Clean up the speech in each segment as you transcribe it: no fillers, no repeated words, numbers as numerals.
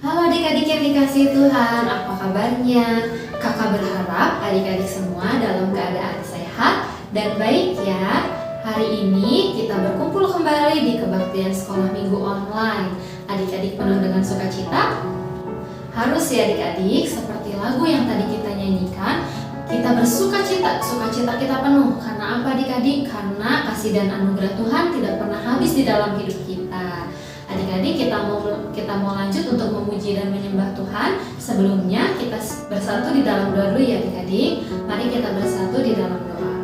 Halo adik-adik yang dikasihi Tuhan, apa kabarnya? Kakak berharap adik-adik semua dalam keadaan sehat dan baik ya. Hari ini kita berkumpul kembali di kebaktian sekolah minggu online. Adik-adik penuh dengan sukacita? Harus ya adik-adik, seperti lagu yang tadi kita nyanyikan, kita bersukacita, sukacita kita penuh. Karena apa adik-adik? Karena kasih dan anugerah Tuhan tidak pernah habis di dalam hidup kita. Adik-adik, kita mau lanjut untuk memuji dan menyembah Tuhan. Sebelumnya kita bersatu di dalam doa dulu ya adik-adik. Mari kita bersatu di dalam doa.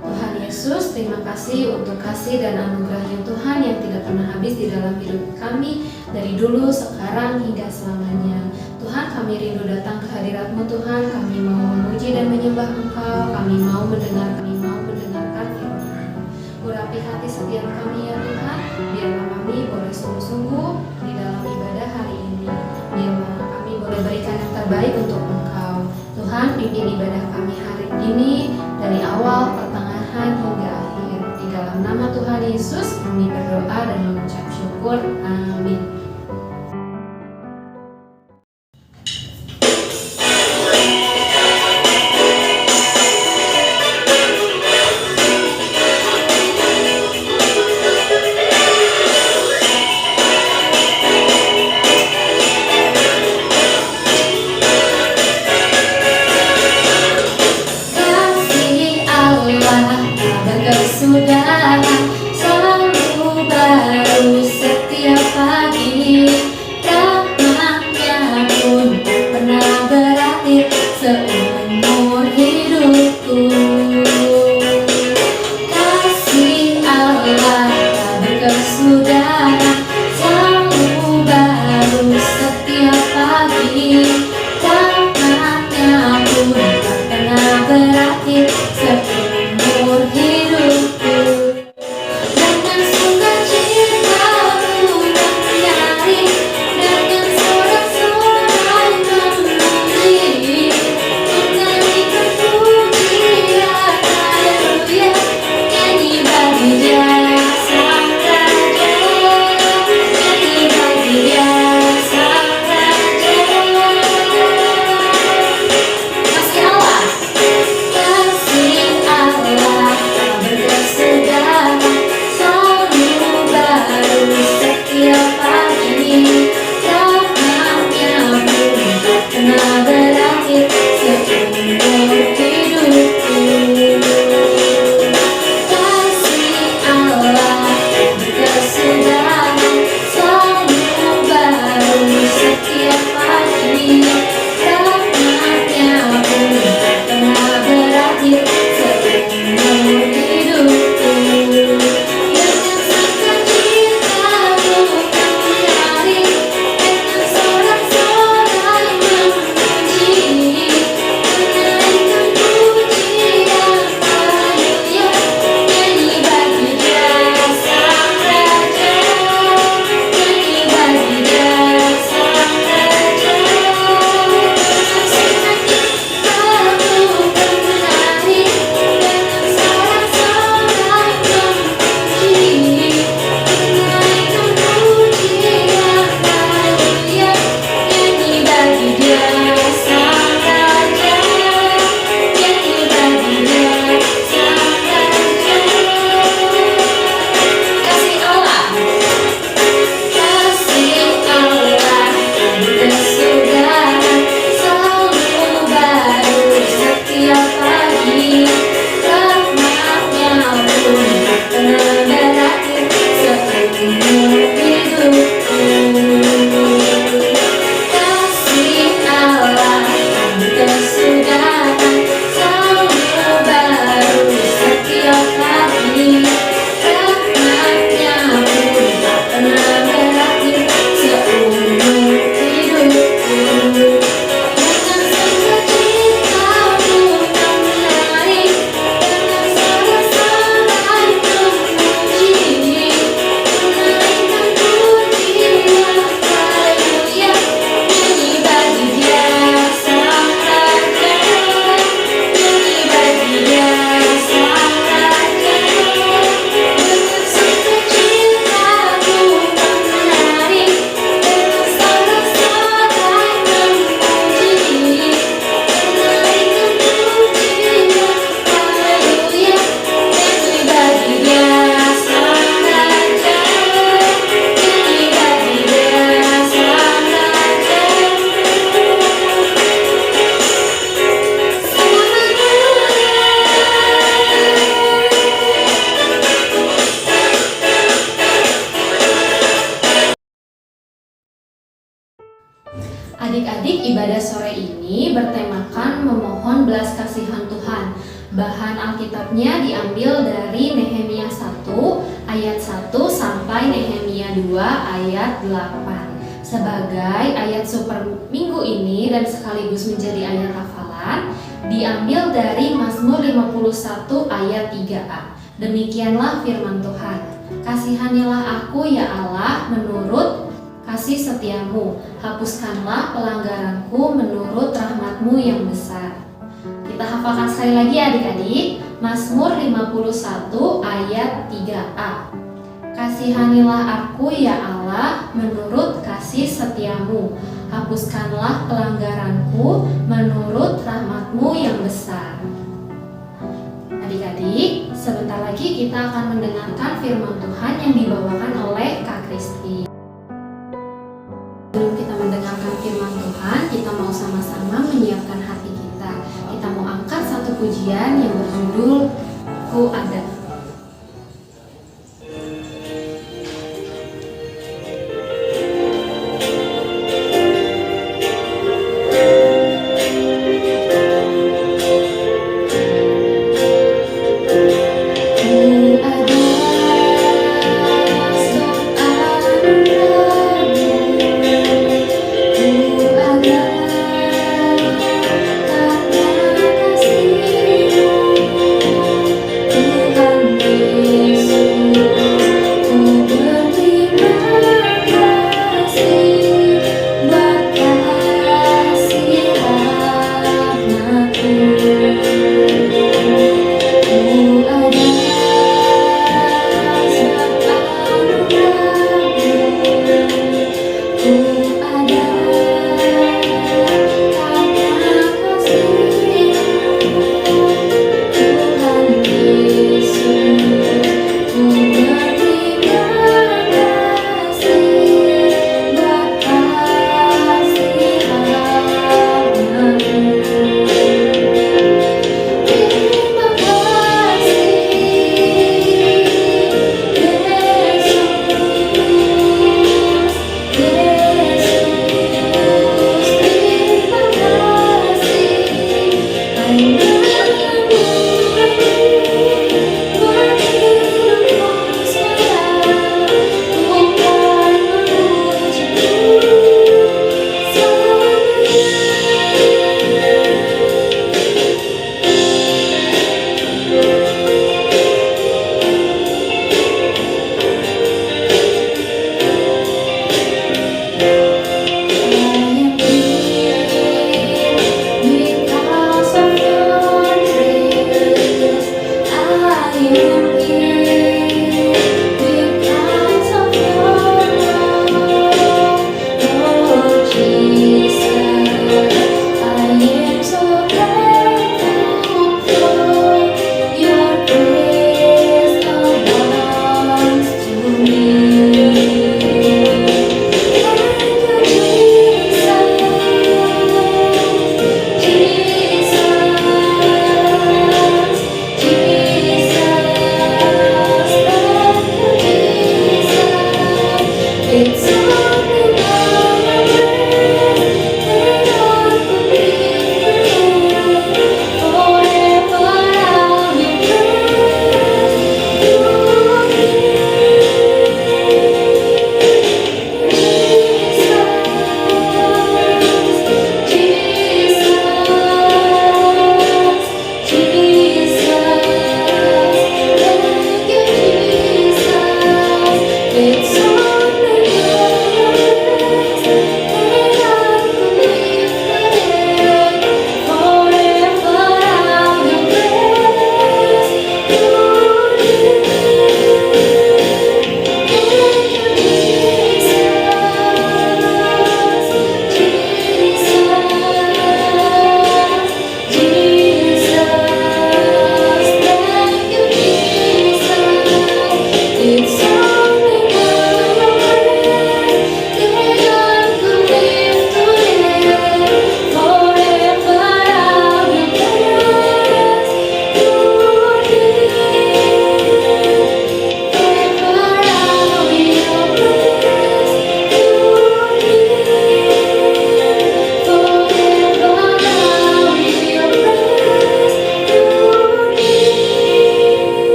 Tuhan Yesus, terima kasih untuk kasih dan anugerah-Nya Tuhan yang tidak pernah habis di dalam hidup kami dari dulu, sekarang, hingga selamanya. Tuhan, kami rindu datang ke hadirat-Mu Tuhan. Kami mau memuji dan menyembah Engkau. Kami mau mendengarkan firman-Mu. Urapi hati setiap kami ya Tuhan. Biarlah kami boleh sungguh-sungguh di dalam ibadah hari ini. Biarlah kami boleh berikan yang terbaik untuk Engkau. Tuhan, pimpin ibadah kami hari ini dari awal, pertengahan, hingga akhir. Di dalam nama Tuhan Yesus kami berdoa dan mengucap syukur. Amin. Selalu baru setiap pagi. Adik-adik, ibadah sore ini bertemakan memohon belas kasihan Tuhan. Bahan Alkitabnya diambil dari Nehemia 1 ayat 1 sampai Nehemia 2 ayat 8. Sebagai ayat super minggu ini dan sekaligus menjadi ayat hafalan, diambil dari Mazmur 51 ayat 3a. Demikianlah firman Tuhan. Kasihanilah aku ya Allah menurut kasih setiamu, hapuskanlah pelanggaranku menurut rahmatmu yang besar. Kita hafalkan sekali lagi adik-adik, Mazmur 51 ayat 3a. Kasihanilah aku ya Allah menurut kasih setiamu, hapuskanlah pelanggaranku menurut rahmatmu yang besar. Adik-adik, sebentar lagi kita akan mendengarkan firman Tuhan yang dibawakan oleh Kak Kristi. Sebelum kita mendengarkan firman Tuhan, kita mau sama-sama menyiapkan hati kita. Kita mau angkat satu pujian yang berjudul Ku Ada.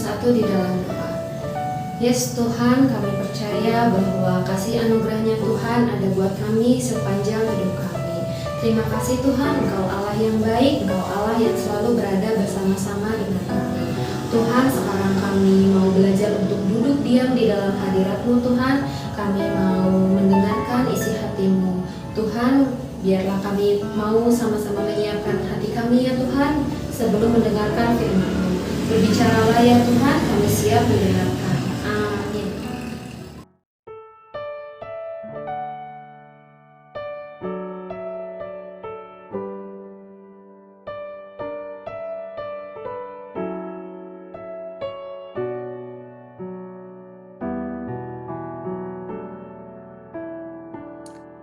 bersatu di dalam doa. Yes Tuhan, kami percaya bahwa kasih anugerahnya Tuhan ada buat kami sepanjang hidup kami. Terima kasih Tuhan, Engkau Allah yang baik, Engkau Allah yang selalu berada bersama-sama dengan kami. Tuhan, sekarang kami mau belajar untuk duduk diam di dalam hadirat-Mu Tuhan. Kami mau mendengarkan isi hati-Mu. Tuhan, biarlah kami mau sama-sama menyiapkan hati kami ya Tuhan sebelum mendengarkan firman-Mu. Berbicaralah ya Tuhan, kami siap mendengarkan. Amin.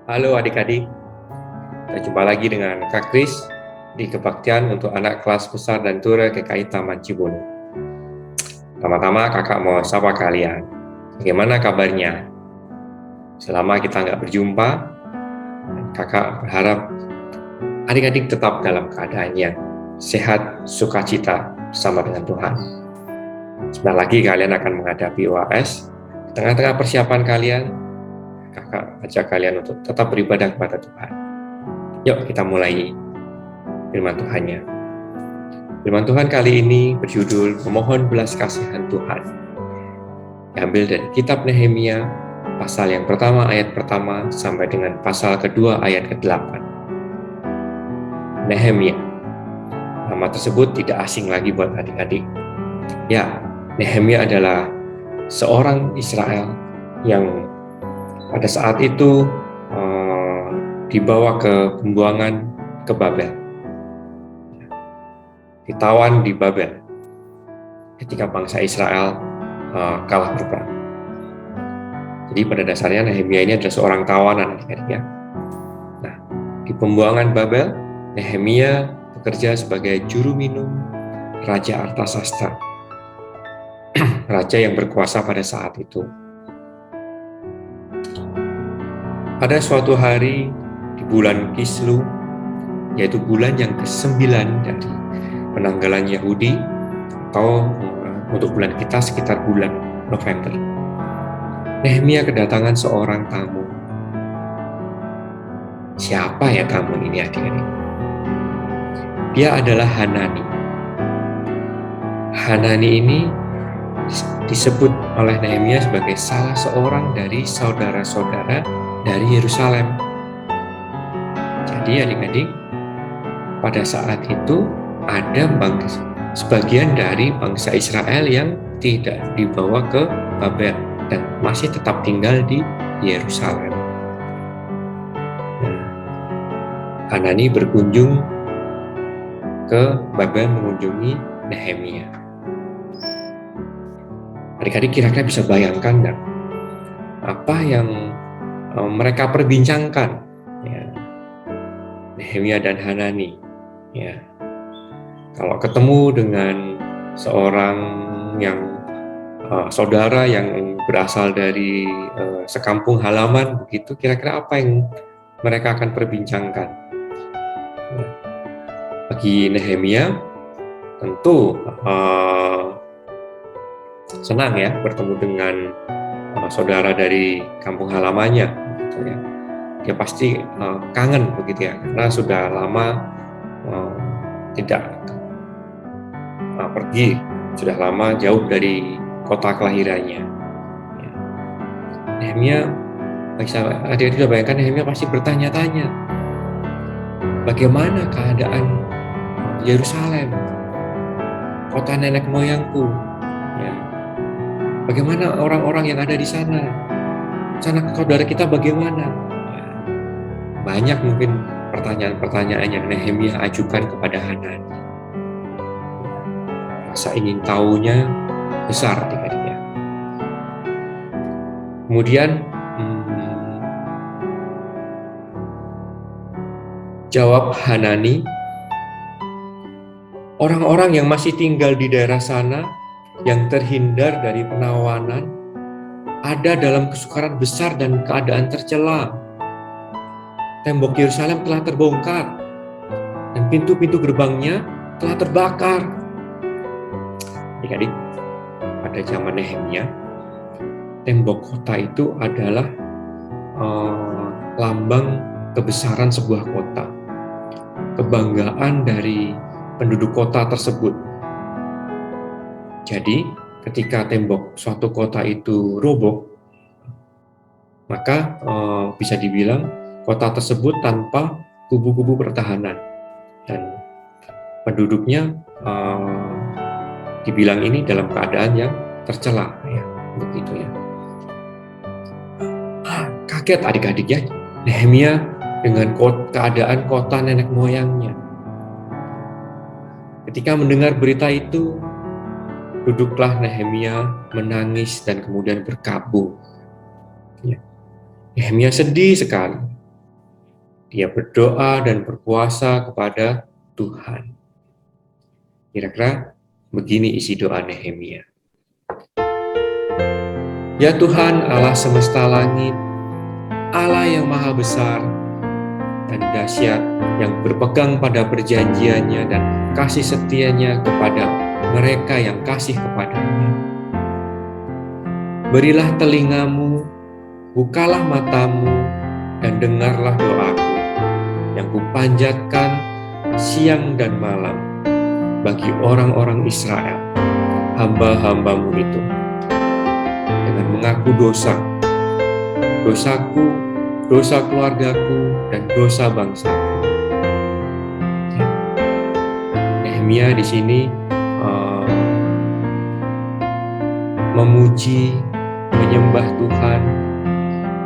Halo adik-adik, kita jumpa lagi dengan Kak Kris di Kebaktian untuk anak kelas besar dan tura GKI Taman Cibondo. Pertama-tama kakak mau sapa kalian, bagaimana kabarnya? Selama kita nggak berjumpa, kakak berharap adik-adik tetap dalam keadaan yang sehat, sukacita bersama dengan Tuhan. Sebentar lagi kalian akan menghadapi UAS, di tengah-tengah persiapan kalian, kakak ajak kalian untuk tetap beribadah kepada Tuhan. Yuk kita mulai firman Tuhannya. Firman Tuhan kali ini berjudul Memohon Belas Kasihan Tuhan. Diambil dari kitab Nehemia, pasal yang pertama ayat pertama sampai dengan pasal kedua ayat ke-8. Nehemia. Nama tersebut tidak asing lagi buat adik-adik. Ya, Nehemia adalah seorang Israel yang pada saat itu dibawa ke pembuangan ke Babel, ditawan di Babel ketika bangsa Israel kalah berperang. Jadi pada dasarnya Nehemia ini adalah seorang tawanan adik-adik ya. Nah, di pembuangan Babel, Nehemia bekerja sebagai juru minum Raja Artasasta, raja yang berkuasa pada saat itu. Pada suatu hari di bulan Kislu, yaitu bulan yang ke-9 dari penanggalan Yahudi, atau untuk bulan kita sekitar bulan November, Nehemia kedatangan seorang tamu. Siapa ya tamu ini adik-adik? Dia adalah Hanani. Hanani ini disebut oleh Nehemia sebagai salah seorang dari saudara-saudara dari Yerusalem. Jadi adik-adik, pada saat itu ada sebagian dari bangsa Israel yang tidak dibawa ke Babel dan masih tetap tinggal di Yerusalem. Nah, Hanani berkunjung ke Babel mengunjungi Nehemia. Adik-adik kira-kira bisa bayangkan nggak apa yang mereka perbincangkan, ya, Nehemia dan Hanani. Ya, kalau ketemu dengan seorang yang saudara yang berasal dari sekampung halaman, begitu, kira-kira apa yang mereka akan perbincangkan? Ya, bagi Nehemia tentu senang ya bertemu dengan saudara dari kampung halamannya, gitu ya. Dia pasti kangen begitu ya, karena sudah lama tidak pergi, sudah lama jauh dari kota kelahirannya. Ya. Nehemia, adik-adik sudah bayangkan, Nehemia pasti bertanya-tanya, bagaimana keadaan Yerusalem, kota nenek moyangku, ya. Bagaimana orang-orang yang ada di sana? Sanak saudara kita bagaimana? Ya. Banyak mungkin pertanyaan-pertanyaan yang Nehemia ajukan kepada Hanani. Rasa ingin tahunya besar adik-adiknya. Kemudian jawab Hanani, orang-orang yang masih tinggal di daerah sana yang terhindar dari penawanan ada dalam kesukaran besar dan keadaan tercela. Tembok Yerusalem telah terbongkar dan pintu-pintu gerbangnya telah terbakar. Adik-adik, pada zaman Nehemia, tembok kota itu adalah lambang kebesaran sebuah kota, kebanggaan dari penduduk kota tersebut. Jadi, ketika tembok suatu kota itu roboh, maka bisa dibilang kota tersebut tanpa kubu-kubu pertahanan, dan penduduknya dibilang ini dalam keadaan yang tercela, ya, begitu ya. Kaget adik-adik ya, Nehemia dengan keadaan kota nenek moyangnya. Ketika mendengar berita itu, duduklah Nehemia menangis dan kemudian berkabung. Ya. Nehemia sedih sekali. Dia berdoa dan berpuasa kepada Tuhan. Kira-kira begini isi doa Nehemia. Ya Tuhan Allah semesta langit, Allah yang maha besar dan dahsyat, yang berpegang pada perjanjiannya dan kasih setianya kepada mereka yang kasih kepadanya. Berilah telingamu, bukalah matamu, dan dengarlah doaku yang kupanjatkan siang dan malam bagi orang-orang Israel, hamba-hambamu itu, dengan mengaku dosaku, dosa keluargaku, dan dosa bangsaku. Nehemia di sini memuji, menyembah Tuhan,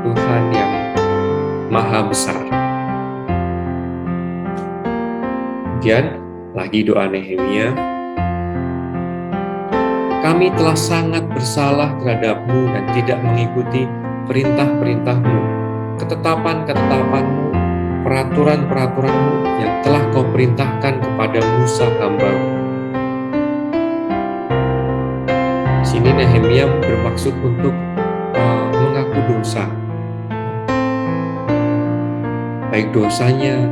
Tuhan yang maha besar. Kemudian lagi doa Nehemia, kami telah sangat bersalah terhadap-Mu dan tidak mengikuti perintah-perintah-Mu, ketetapan-ketetapan-Mu, peraturan-peraturan-Mu yang telah Kau perintahkan kepada Musa hamba-Mu. Sini Nehemia bermaksud untuk mengaku dosa, baik dosanya,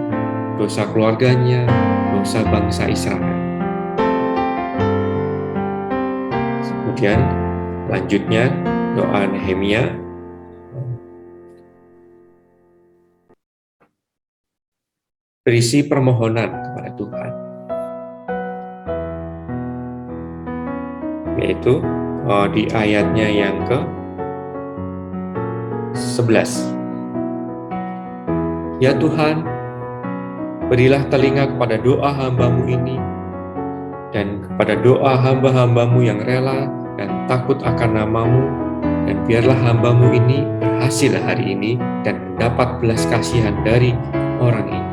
dosa keluarganya, dosa bangsa Israel. Kemudian lanjutnya doa Nehemia, berisi permohonan kepada Tuhan, yaitu di ayatnya yang ke-11. Ya Tuhan, berilah telinga kepada doa hamba-Mu ini dan kepada doa hamba-hamba-Mu yang rela dan takut akan nama-Mu, dan biarlah hamba-Mu ini berhasil hari ini dan mendapat belas kasihan dari orang ini.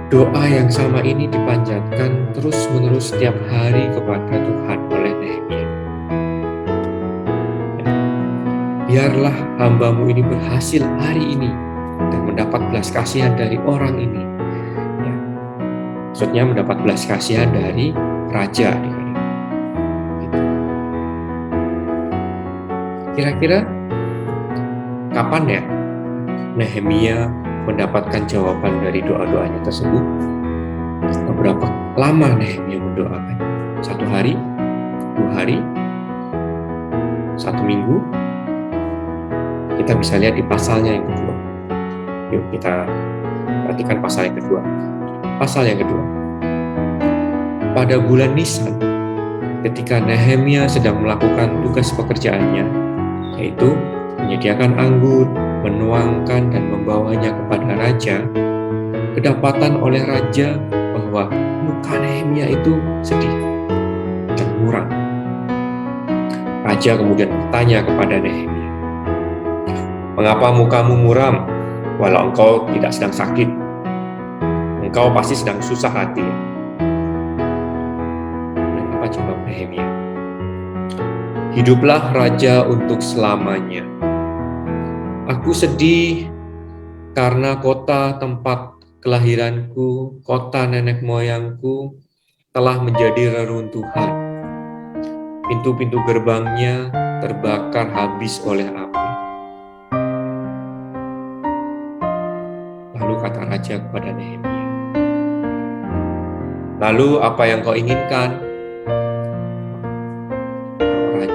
Doa yang sama ini dipanjatkan terus-menerus setiap hari kepada Tuhan oleh Nehemia. Biarlah hamba-Mu ini berhasil hari ini dan mendapat belas kasihan dari orang ini. Ya. Maksudnya mendapat belas kasihan dari raja. Gitu. Kira-kira kapan ya Nehemia mendapatkan jawaban dari doa-doanya tersebut? Berapa lama Nehemia mendoakan? 1 hari? 2 hari? 1 minggu? Kita bisa lihat di pasalnya yang kedua. Yuk kita perhatikan pasal yang kedua. Pasal yang kedua. Pada bulan Nisan, ketika Nehemia sedang melakukan tugas pekerjaannya, yaitu menyediakan anggur, menuangkan dan membawanya kepada raja, kedapatan oleh raja bahwa muka Nehemia itu sedih dan muram. Raja kemudian bertanya kepada Nehemia, mengapa mukamu muram, walau engkau tidak sedang sakit? Engkau pasti sedang susah hati. Dan apa jawab Nehemia? Hiduplah raja untuk selamanya. Aku sedih karena kota tempat kelahiranku, kota nenek moyangku telah menjadi reruntuhan. Pintu-pintu gerbangnya terbakar habis oleh api. Lalu kata raja kepada Nehemia, lalu apa yang kau inginkan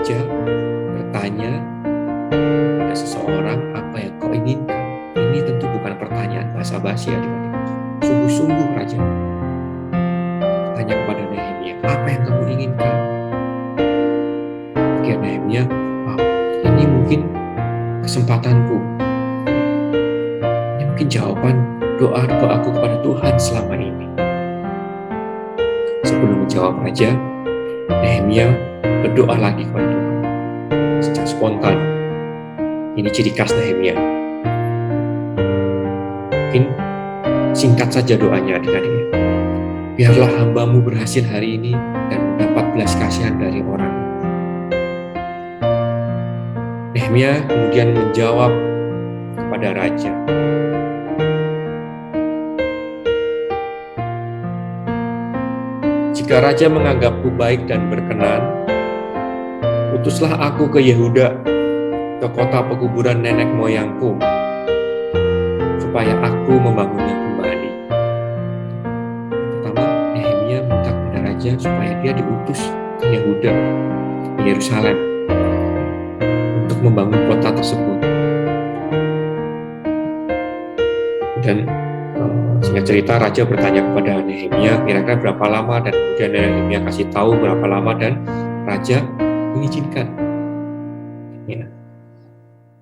raja bertanya pada seseorang, apa yang kau inginkan? Ini tentu bukan pertanyaan basa-basi, adik-adik. Sungguh-sungguh raja bertanya kepada Nehemia, apa yang kamu inginkan? Pikir Nehemia, ini mungkin kesempatanku. Ini mungkin jawaban doa aku kepada Tuhan selama ini. Sebelum menjawab raja, Nehemia berdoa lagi kepada Tuhan secara spontan. Ini ciri khas Nehemia. Mungkin singkat saja doanya, adik-adik. Biarlah hamba-Mu berhasil hari ini dan mendapat belas kasihan dari orang. Nehemia kemudian menjawab kepada raja. Jika raja menganggapku baik dan berkenan, utuslah aku ke Yehuda, ke kota pekuburan nenek moyangku, supaya aku membangunnya kembali. Pertama, Nehemia minta kepada raja supaya dia diutus ke Yehuda, ke Yerusalem, untuk membangun kota tersebut. Dan singkat cerita, raja bertanya kepada Nehemia kira-kira berapa lama, dan kemudian Nehemia kasih tahu berapa lama, dan raja mengizinkan. Ya.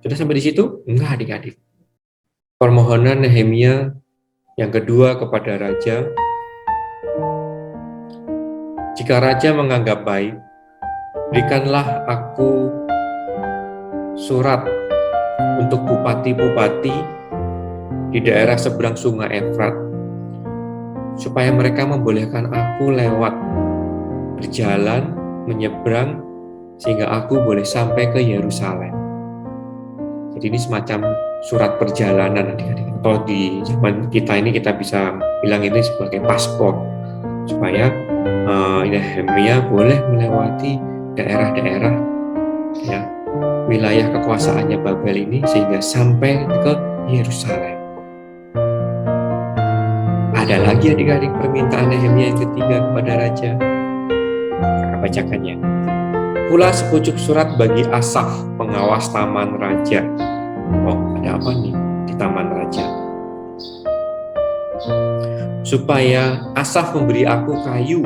Sudah sampai di situ? Enggak, adik-adik. Permohonan Nehemia yang kedua kepada raja, jika raja menganggap baik, berikanlah aku surat untuk bupati-bupati di daerah seberang sungai Efrat, supaya mereka membolehkan aku lewat, berjalan, menyeberang, sehingga aku boleh sampai ke Yerusalem. Jadi ini semacam surat perjalanan, adik-adik. Kalau di zaman kita ini kita bisa bilang ini sebagai paspor, supaya Nehemia boleh melewati daerah-daerah, ya, wilayah kekuasaannya Babel ini, sehingga sampai ke Yerusalem. Ada lagi, adik-adik, permintaan Nehemia yang ketiga kepada raja. Kita bacakannya. Pula sepucuk surat bagi Asaf, pengawas taman raja. Oh, ada apa nih di taman raja? Supaya Asaf memberi aku kayu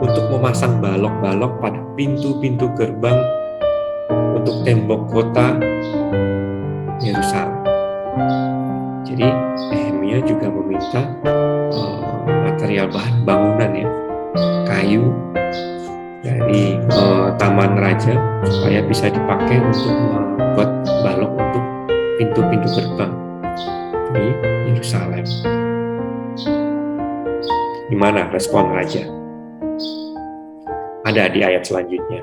untuk memasang balok-balok pada pintu-pintu gerbang untuk tembok kota Yerusalem. Jadi Nehemia juga meminta material bahan bangunan, ya, kayu dari taman raja, supaya bisa dipakai untuk membuat balok untuk pintu-pintu gerbang di Yerusalem. Gimana respon raja? Ada di ayat selanjutnya.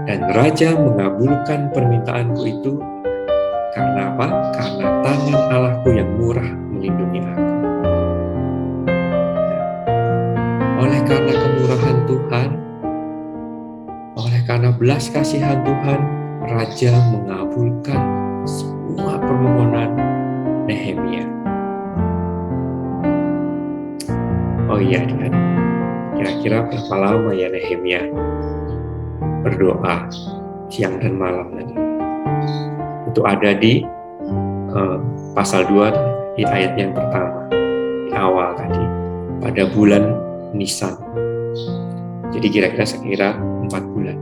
Dan raja mengabulkan permintaanku itu karena apa? Karena tangan Allahku yang murah melindungi aku. Oleh karena kemurahan Tuhan, oleh karena belas kasihan Tuhan, raja mengabulkan semua permohonan Nehemia. Oh iya, kira-kira berapa lama ya Nehemia berdoa siang dan malam tadi? Itu ada di pasal 2 di ayat yang pertama, di awal tadi, pada bulan Nisan. Jadi kira-kira sekira 4 bulan.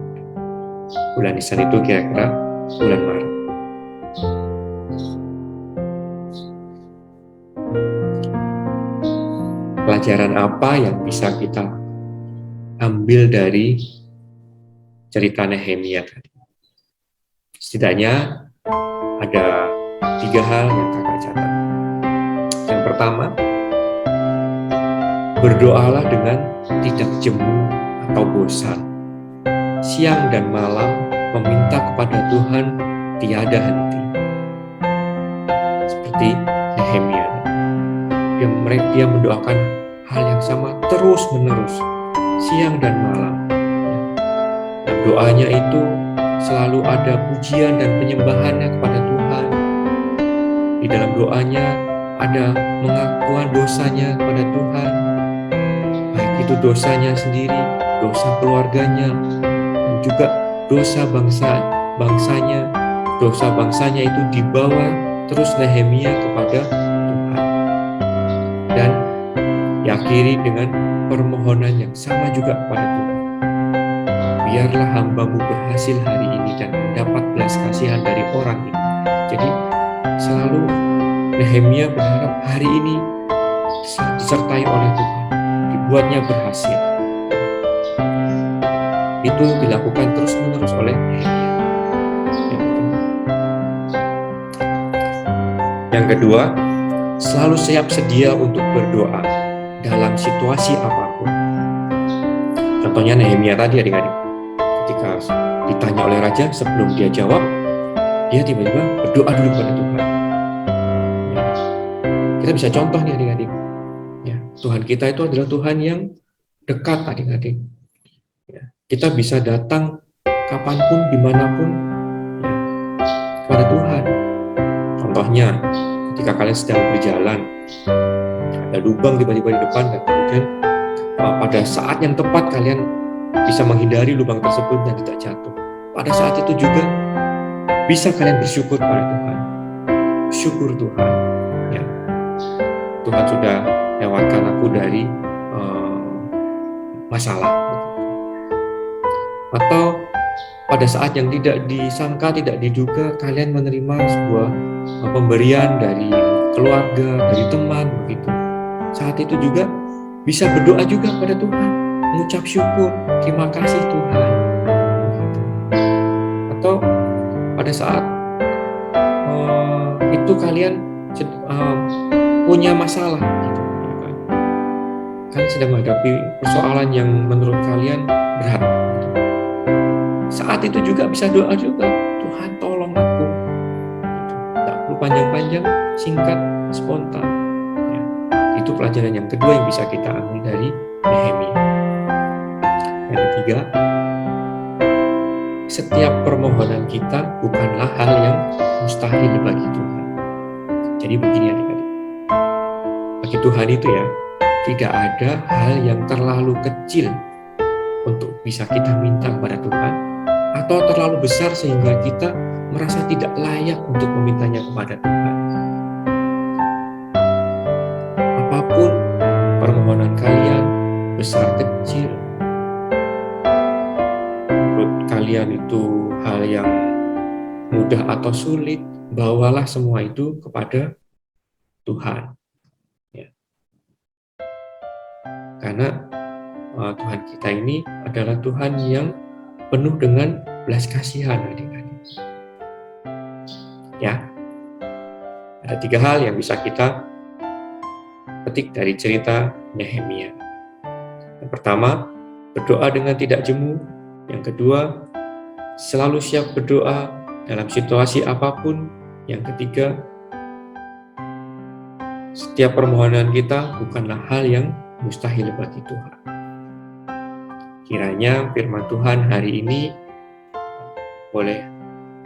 Bulan Nisan itu kira-kira bulan Maret. Pelajaran apa yang bisa kita ambil dari cerita Nehemia tadi? Setidaknya ada 3 hal yang kakak catat. Yang pertama, berdoalah dengan tidak jemu atau bosan. Siang dan malam meminta kepada Tuhan tiada henti. Seperti Nehemia. Dia mendoakan hal yang sama terus-menerus, siang dan malam. Dan doanya itu selalu ada pujian dan penyembahannya kepada Tuhan. Di dalam doanya ada pengakuan dosanya kepada Tuhan, baik itu dosanya sendiri, dosa keluarganya, dan juga dosa bangsanya itu dibawa terus Nehemia kepada Tuhan. Dan diakhiri dengan permohonan yang sama juga kepada Tuhan. Biarlah hambamu berhasil hari ini dan mendapat belas kasihan dari orang ini. Jadi selalu Nehemia berharap hari ini disertai oleh Tuhan, dibuatnya berhasil. Itu dilakukan terus-menerus oleh Nehemia. Yang kedua, selalu siap sedia untuk berdoa dalam situasi apapun. Contohnya Nehemia tadi, adik-adik. Ketika ditanya oleh raja, sebelum dia jawab, dia tiba-tiba berdoa dulu kepada Tuhan. Ya. Kita bisa contoh nih adik-adik. Ya, Tuhan kita itu adalah Tuhan yang dekat adik-adik. Ya, kita bisa datang kapanpun, dimanapun ya, kepada Tuhan. Contohnya, ketika kalian sedang berjalan, ada lubang tiba-tiba di depan, dan kemudian pada saat yang tepat kalian bisa menghindari lubang tersebut dan tidak jatuh. Pada saat itu juga bisa kalian bersyukur pada Tuhan. Syukur Tuhan. Ya. Tuhan sudah lewatkan aku dari masalah. Atau pada saat yang tidak disangka, tidak diduga, kalian menerima sebuah pemberian dari keluarga, dari teman, begitu. Saat itu juga bisa berdoa juga pada Tuhan, mengucap syukur, terima kasih Tuhan. Atau pada saat itu kalian punya masalah, gitu. Kalian sedang menghadapi persoalan yang menurut kalian berat. Saat itu juga bisa doa juga, Tuhan tolong aku. Tak perlu panjang-panjang, singkat, spontan. Ya. Itu pelajaran yang kedua yang bisa kita ambil dari Nehemia. Yang ketiga, setiap permohonan kita bukanlah hal yang mustahil bagi Tuhan. Jadi begini adik-adik, bagi Tuhan itu ya, tidak ada hal yang terlalu kecil untuk bisa kita minta kepada Tuhan, atau terlalu besar sehingga kita merasa tidak layak untuk memintanya kepada Tuhan. Apapun permohonan kalian, besar kecil, menurut kalian itu hal yang mudah atau sulit, bawalah semua itu kepada Tuhan. Ya. Karena Tuhan kita ini adalah Tuhan yang penuh dengan belas kasihan adik-adik. Ya, ada 3 hal yang bisa kita petik dari cerita Nehemia. Yang pertama, berdoa dengan tidak jemu. Yang kedua, selalu siap berdoa dalam situasi apapun. Yang ketiga, setiap permohonan kita bukanlah hal yang mustahil bagi Tuhan. Kiranya firman Tuhan hari ini boleh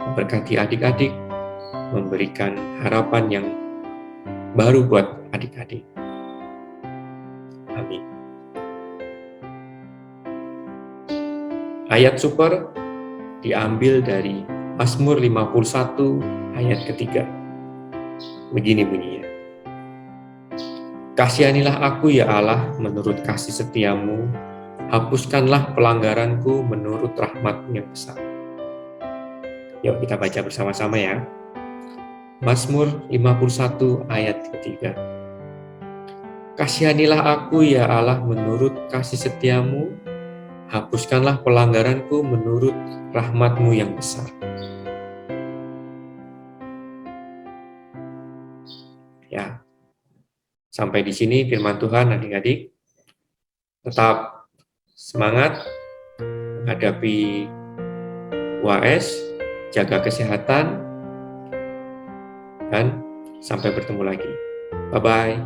memberkati adik-adik, memberikan harapan yang baru buat adik-adik. Amin. Ayat super diambil dari Mazmur 51 ayat ketiga. Begini bunyinya. Kasihanilah aku ya Allah menurut kasih setiamu, hapuskanlah pelanggaranku menurut rahmat-Mu yang besar. Yuk kita baca bersama-sama ya. Mazmur 51 ayat ketiga. Kasihanilah aku ya Allah menurut kasih setiamu, hapuskanlah pelanggaranku menurut rahmat-Mu yang besar. Ya, sampai di sini firman Tuhan adik-adik. Tetap semangat menghadapi UAS, jaga kesehatan, dan sampai bertemu lagi. Bye-bye.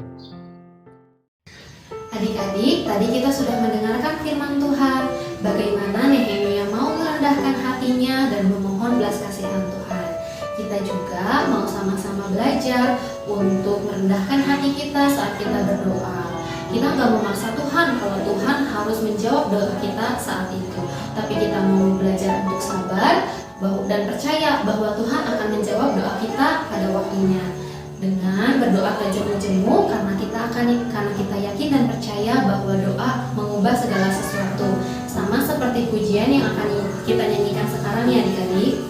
Adik-adik, tadi kita sudah mendengarkan firman Tuhan, bagaimana Nehemia mau merendahkan hatinya dan memohon belas kasihan Tuhan. Kita juga mau sama-sama belajar untuk merendahkan hati kita saat kita berdoa. Kita nggak memaksa Tuhan kalau Tuhan harus menjawab doa kita saat itu. tapi kita mau belajar untuk sabar dan percaya bahwa Tuhan akan menjawab doa kita pada waktunya. Dengan berdoa tajam-jemu karena kita yakin dan percaya bahwa doa mengubah segala sesuatu. Sama seperti pujian yang akan kita nyanyikan sekarang ya adik-adik.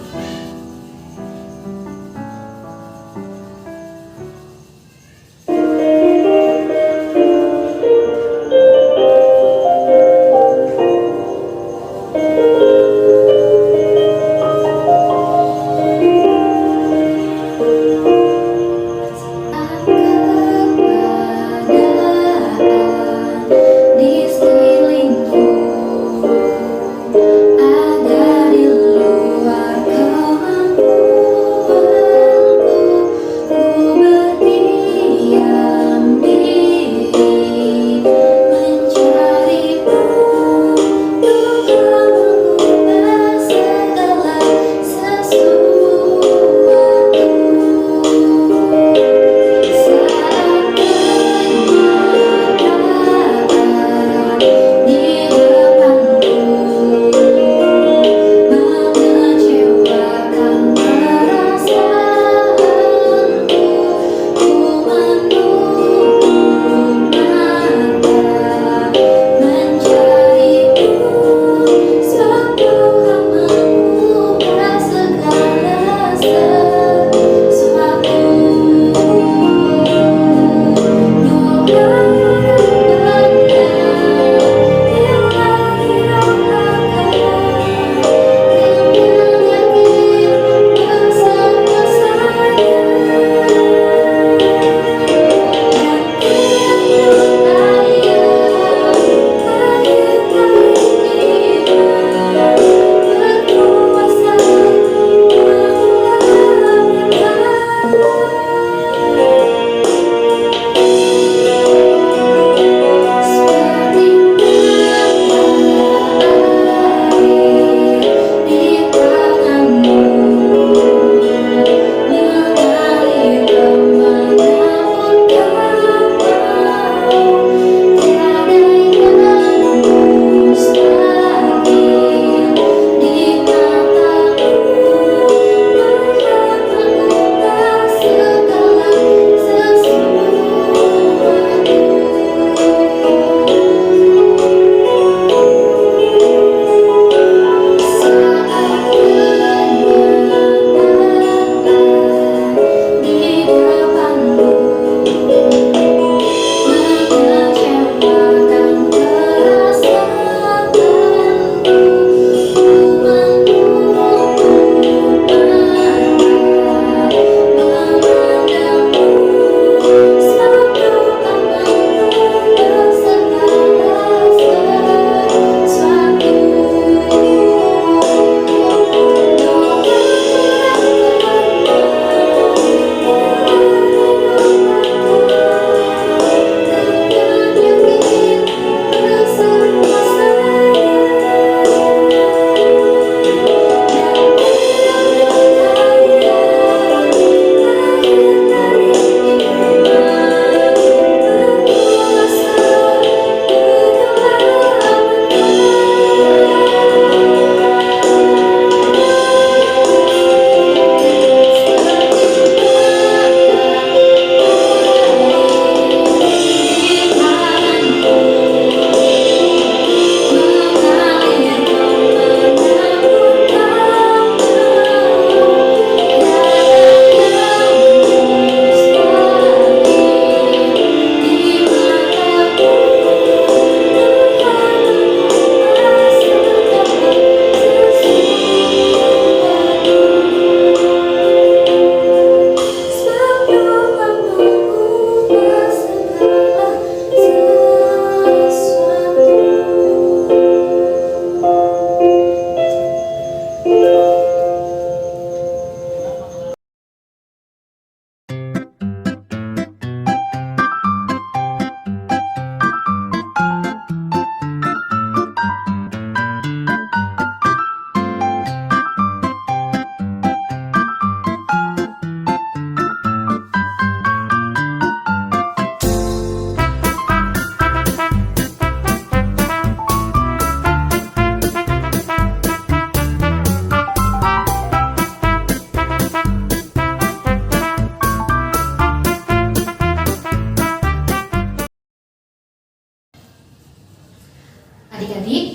Di sekelilingku ada di luar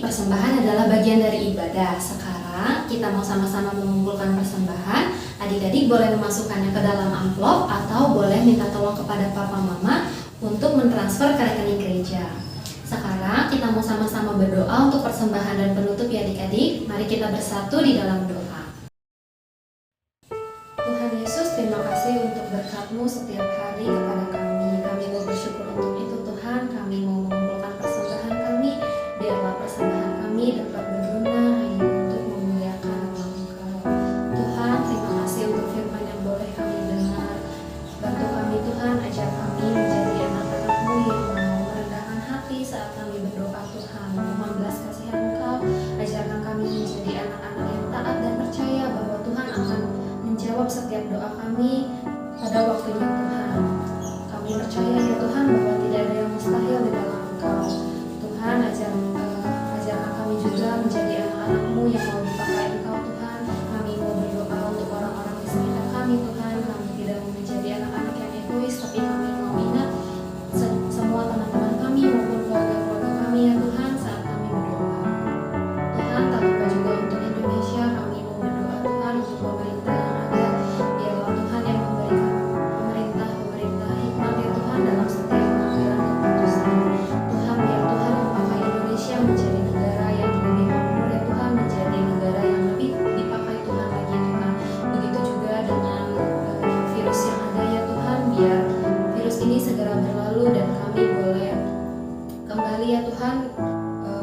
persembahan adalah bagian dari ibadah. Sekarang kita mau sama-sama mengumpulkan persembahan. Adik-adik boleh memasukkannya ke dalam amplop atau boleh minta tolong kepada papa mama untuk mentransfer ke rekening gereja. Sekarang kita mau sama-sama berdoa untuk persembahan dan penutup ya adik-adik. Mari kita bersatu di dalam doa. Tuhan Yesus, terima kasih untuk berkat-Mu setiap hari kepada kami. Kami mau bersyukur untuk itu Tuhan. Kami mau mengumpulkan persembahan kami. Biarlah persembahan kami dapat berguna hanya untuk memuliakan nama Engkau. Tuhan, terima kasih untuk firman yang boleh kami dengar. Bantu kami Tuhan, ajar kami menjadi anak-anak-Mu yang mau merendahkan hati saat kami berdoa Tuhan. Mohon belas kasihan Engkau, ajarkan kami menjadi anak-anak yang taat dan percaya bahwa Tuhan akan menjawab setiap doa kami pada waktunya Tuhan. Kami percaya ya Tuhan bahwa tidak ada yang mustahil di dalam Engkau. Tuhan, ajarkan kami juga menjadi anak-anak-Mu yang mau dipakai Engkau Tuhan. Kami mau berdoa untuk orang-orang di sekitar kami Tuhan. Kami tidak mau menjadi anak-anak yang egois, tapi kami mau ingat semua teman-teman kami maupun keluarga-keluarga kami ya Tuhan saat kami berdoa. Tuhan, tak lupa juga untuk Indonesia, kami mau berdoa Tuhan untuk pemerintah yang ada. Biarlah Tuhan yang memberikan pemerintah hikmat ya Tuhan dalam setiap pengambilan keputusan. Tuhan, biar Tuhan memakai Indonesia menjadi negara yang lebih makmur ya Tuhan, menjadi negara yang lebih dipakai Tuhan lagi Tuhan. Begitu juga dengan virus yang ada ya Tuhan, biar virus ini segera berlalu dan kami boleh kembali ya Tuhan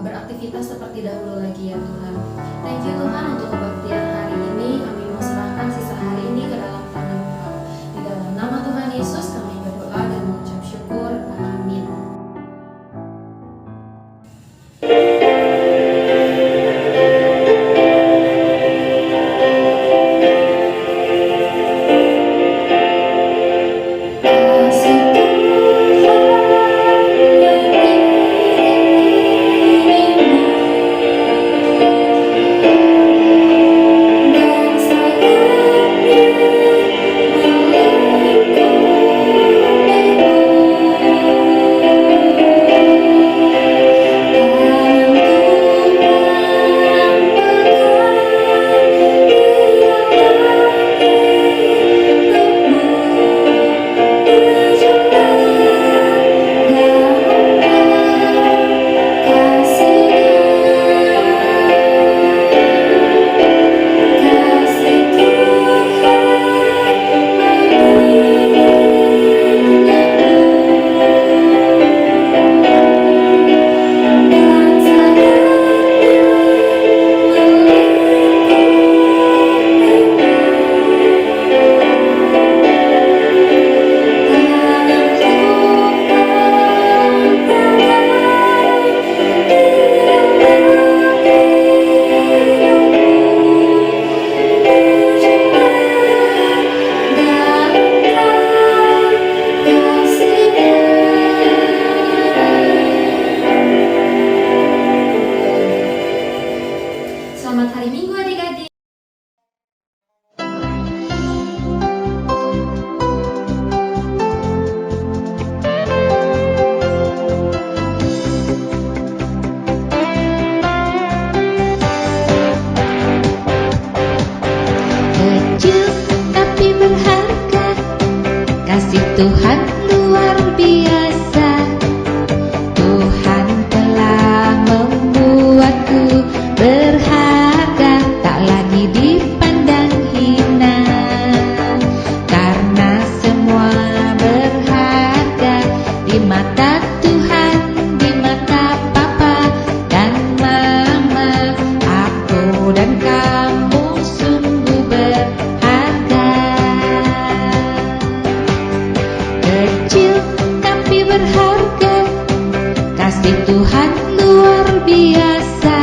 beraktivitas seperti dahulu lagi ya Tuhan. Thank you Tuhan untuk kebaktian hari ini. Kami mau serahkan sisa hari ini ke dalam tangan Engkau. Di dalam nama Tuhan Yesus kami berdoa dan mengucap syukur. Amin. Kasih Selamat hari Minggu adik-adik. Kecil tapi berharga, kasih Tuhan luar biasa. Tuhan telah membuatku berharga, tak lagi dipandang hina. Karena semua berharga di mata Tuhan, di mata Papa dan Mama. Aku dan kamu sungguh berharga. Kecil tapi berharga, kasih Tuhan luar biasa.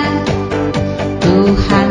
Tuhan